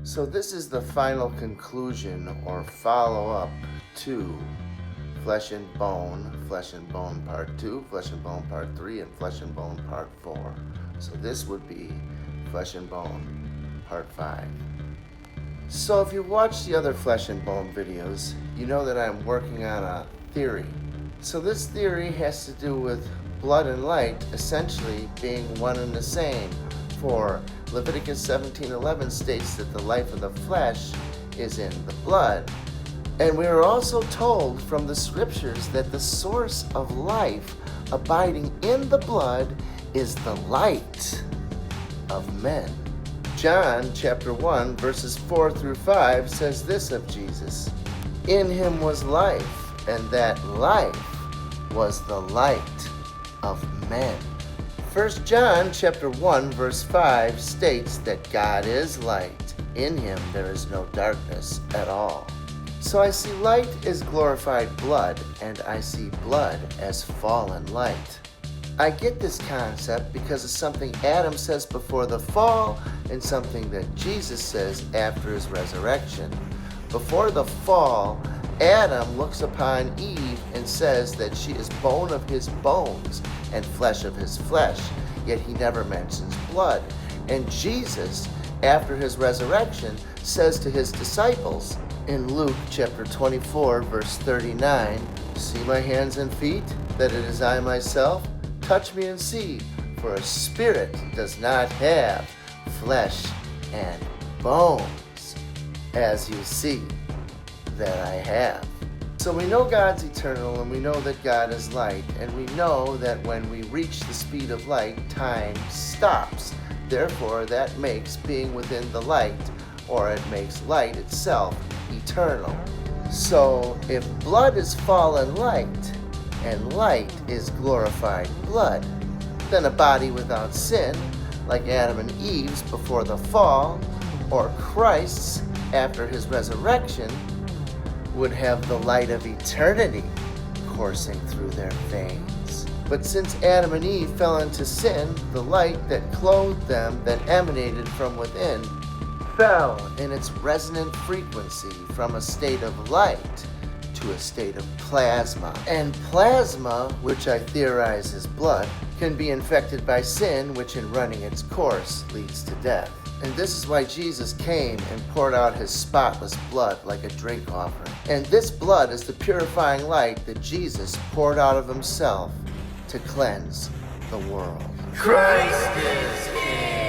So this is the final conclusion or follow-up to Flesh and Bone Part 2, Flesh and Bone Part 3, and Flesh and Bone Part 4. So this would be Flesh and Bone Part 5. So if you watch the other Flesh and Bone videos, you know that I'm working on a theory. So this theory has to do with blood and light essentially being one and the same. For Leviticus 17:11 states that the life of the flesh is in the blood. And we are also told from the scriptures that the source of life abiding in the blood is the light of men. John chapter 1 verses 4 through 5 says this of Jesus: "In him was life, and that life was the light of men." 1 John chapter 1 verse 5 states that God is light. In him there is no darkness at all. So I see light as glorified blood, and I see blood as fallen light. I get this concept because of something Adam says before the fall and something that Jesus says after his resurrection. Before the fall, Adam looks upon Eve and says that she is bone of his bones and flesh of his flesh, yet he never mentions blood. And Jesus, after his resurrection, says to his disciples in Luke chapter 24, verse 39, "See my hands and feet, that it is I myself? Touch me and see, for a spirit does not have flesh and bones, as you see that I have." So we know God's eternal, and we know that God is light, and we know that when we reach the speed of light, time stops. Therefore, that makes being within the light, or it makes light itself, eternal. So if blood is fallen light, and light is glorified blood, then a body without sin, like Adam and Eve's before the fall, or Christ's after his resurrection, would have the light of eternity coursing through their veins. But since Adam and Eve fell into sin, the light that clothed them, that emanated from within, fell in its resonant frequency from a state of light to a state of plasma. And plasma, which I theorize is blood, can be infected by sin, which in running its course leads to death. And this is why Jesus came and poured out his spotless blood like a drink offering. And this blood is the purifying light that Jesus poured out of himself to cleanse the world. Christ is King.